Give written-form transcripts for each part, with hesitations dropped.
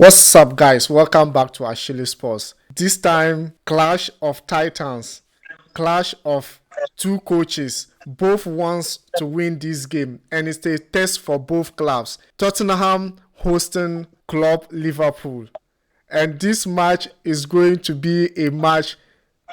What's up, guys? Welcome back to Ashili Sports. This time, clash of titans, clash of two coaches. Both wants to win this game, and it's a test for both clubs. Tottenham hosting Club Liverpool, and this match is going to be a match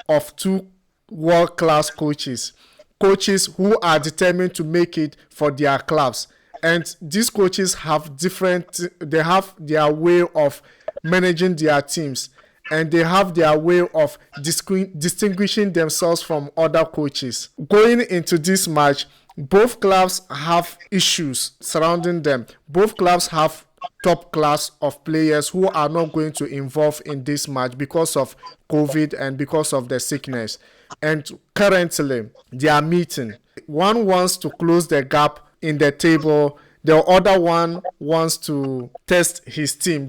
of two world-class coaches who are determined to make it for their clubs. And these coaches have they have their way of managing their teams, and they have their way of distinguishing themselves from other coaches. Going into this match, both clubs have issues surrounding them. Both clubs have top class of players who are not going to involve in this match because of COVID and because of the sickness. And currently, they are meeting. One wants to close the gap in the table. The other one wants to test his team,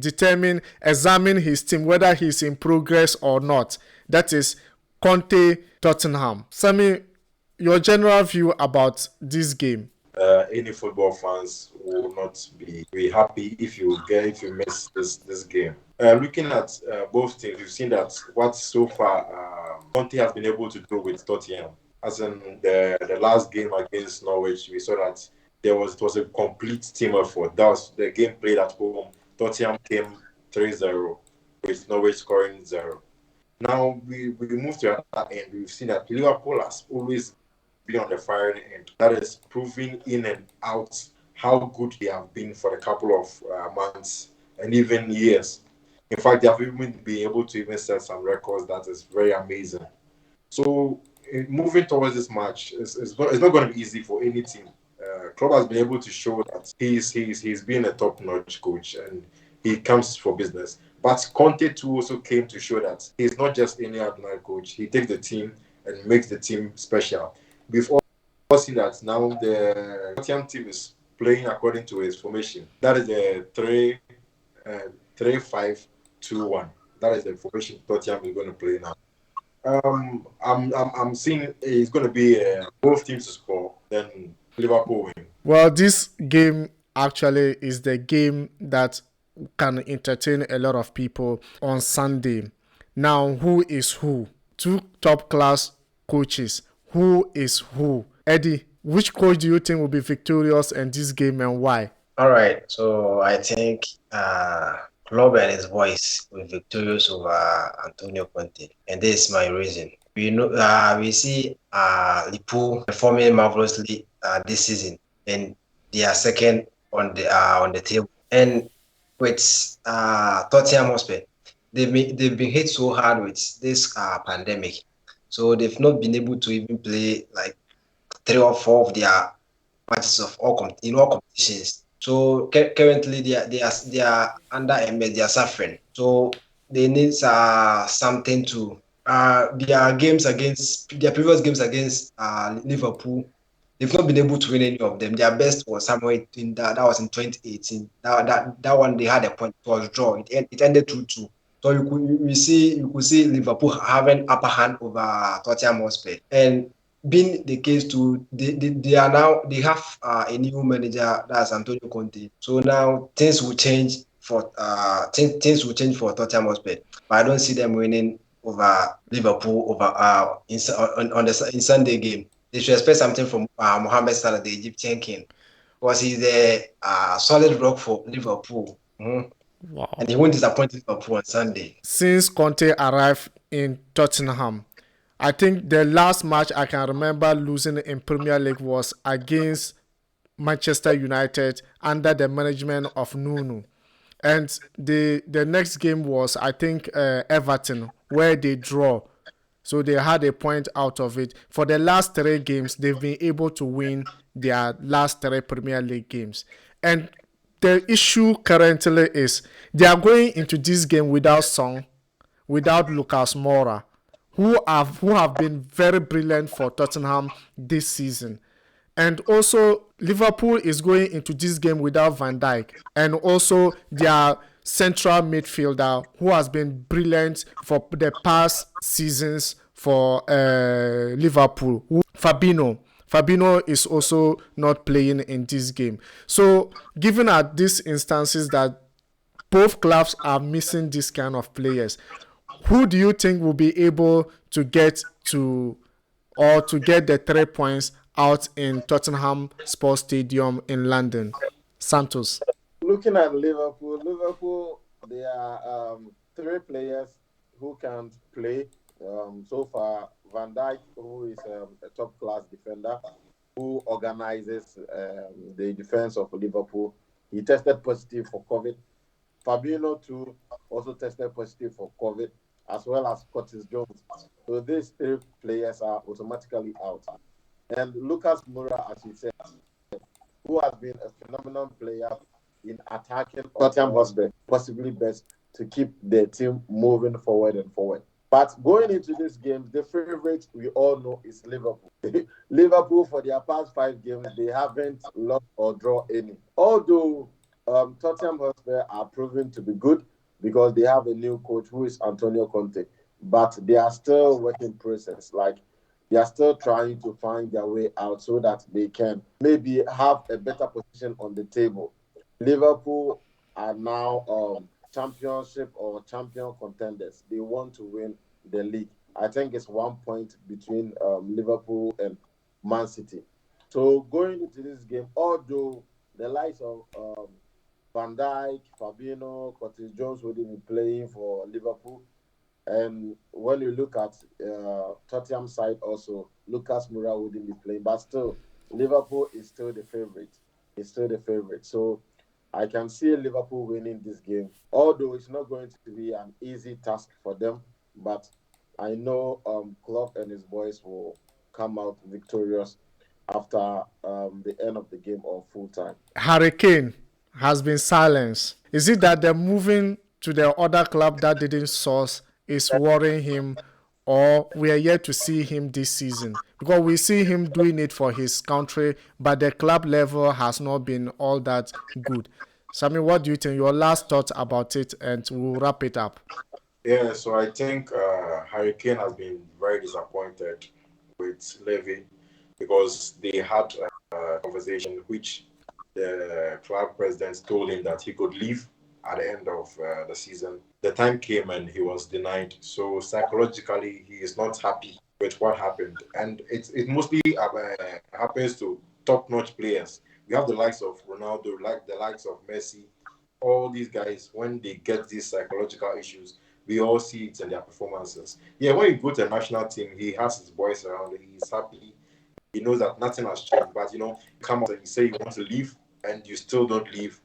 examine his team, whether he's in progress or not. That is Conte Tottenham. Sammy, your general view about this game? Any football fans will not be happy if you miss this game. Looking at both teams, we've seen that what so far Conte has been able to do with Tottenham. As in the last game against Norwich, we saw that it was a complete team effort. That was the game played at home. Tottenham came 3-0 with Norwich scoring 0. Now we move to that end. We've seen that Liverpool has always been on the firing end. That is proving in and out how good they have been for a couple of months and even years. In fact, they have even been able to even set some records that is very amazing. So moving towards this match, it's not going to be easy for any team. Klopp has been able to show that he's been a top-notch coach and he comes for business. But Conte too also came to show that he's not just any ordinary coach. He takes the team and makes the team special. We've all seen that now the Tottenham team is playing according to his formation. That is the 3-5-2-1. That is the formation Tottenham is going to play now. I'm seeing it's going to be both teams to score, then Liverpool win. Well, this game actually is the game that can entertain a lot of people on Sunday. Now, who is who? Two top class coaches. Who is who? Eddie, which coach do you think will be victorious in this game and why? All right, so I think Klopp and his boys will be victorious over Antonio Conte, and this is my reason. We see Liverpool performing marvelously this season, and they are second on the table. And with Tottenham Hotspur, they've been hit so hard with this pandemic, so they've not been able to even play like 3 or 4 of their matches of all competitions. So currently they are under a mess. They are suffering. So they need something to. Their previous games against Liverpool, they've not been able to win any of them. Their best was somewhere in that was in 2018. That one they had a point. It was draw. It ended 2-2. So you could see Liverpool having upper hand over Tottenham Hotspur. And being the case too, they have a new manager, that's Antonio Conte. So now things will change for Tottenham Hotspur. But I don't see them winning over Liverpool in Sunday game. They should expect something from Mohamed Salah, the Egyptian king, because he's a solid rock for Liverpool. Mm-hmm. Wow. And he won't disappoint Liverpool on Sunday. Since Conte arrived in Tottenham, I think the last match I can remember losing in Premier League was against Manchester United under the management of Nouman. And the next game was, I think, Everton, where they draw. So they had a point out of it. For the last 3 games, they've been able to win their last 3 Premier League games. And the issue currently is they are going into this game without Son, without Lucas Moura, who have been very brilliant for Tottenham this season. And also, Liverpool is going into this game without Van Dijk. And also, their central midfielder, who has been brilliant for the past seasons for Liverpool, Fabinho. Fabinho is also not playing in this game. So, given at these instances that Both clubs are missing this kind of players. Who do you think will be able to get to the 3 points out in Tottenham Sports Stadium in London? Santos. Looking at Liverpool, there are 3 players who can't play. So far, Van Dijk, who is a top-class defender, who organizes the defense of Liverpool, he tested positive for COVID. Fabinho, too, also tested positive for COVID, as well as Curtis Jones. So these 3 players are automatically out. And Lucas Moura, as you said, who has been a phenomenal player in attacking Tottenham Hotspur, possibly best to keep the team moving forward and forward. But going into this game, the favorite we all know is Liverpool. Liverpool, for their past 5 games, they haven't lost or draw any. Although Tottenham Hotspur are proven to be good because they have a new coach who is Antonio Conte. But they are still work in process. Like, they are still trying to find their way out so that they can maybe have a better position on the table. Liverpool are now championship or champion contenders. They want to win the league. I think it's 1 point between Liverpool and Man City. So going into this game, although the likes of Van Dijk, Fabinho, Curtis Jones will be playing for Liverpool, and when you look at Tottenham side also, Lucas Moura wouldn't be playing, but still, Liverpool is still the favorite. It's still the favorite. So I can see Liverpool winning this game, although it's not going to be an easy task for them. But I know Klopp and his boys will come out victorious after the end of the game or full time. Harry Kane has been silenced. Is it that they're moving to the other club that didn't source is worrying him, or we are yet to see him this season? Because we see him doing it for his country, but the club level has not been all that good. Sammy, what do you think? Your last thought about it, and we'll wrap it up. Yeah, so I think Harry Kane has been very disappointed with Levy because they had a conversation which the club president told him that he could leave at the end of the season. The time came and he was denied. So psychologically, he is not happy with what happened. And it mostly happens to top-notch players. We have the likes of Ronaldo, like the likes of Messi. All these guys, when they get these psychological issues, we all see it in their performances. Yeah, when you go to a national team, he has his boys around him. He's happy. He knows that nothing has changed. But, you come out and you say you want to leave and you still don't leave.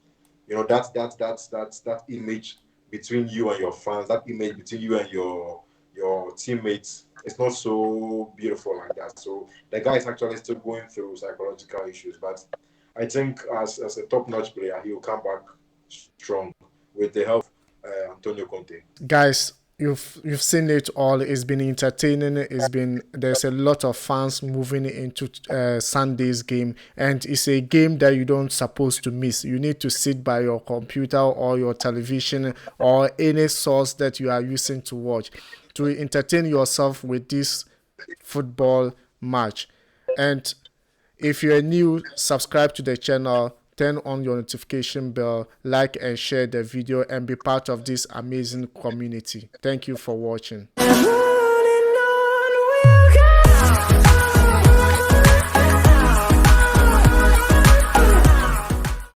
That image between you and your fans, that image between you and your teammates, it's not so beautiful like that. So the guy is actually still going through psychological issues. But I think as a top-notch player, he will come back strong with the help of Antonio Conte. Guys, you've seen it all. It's been entertaining. There's a lot of fans moving into Sunday's game, and it's a game that you don't supposed to miss. You need to sit by your computer or your television or any source that you are using to watch to entertain yourself with this football match. And if you're new, subscribe to the channel, turn on your notification bell, like and share the video, and be part of this amazing community. Thank you for watching.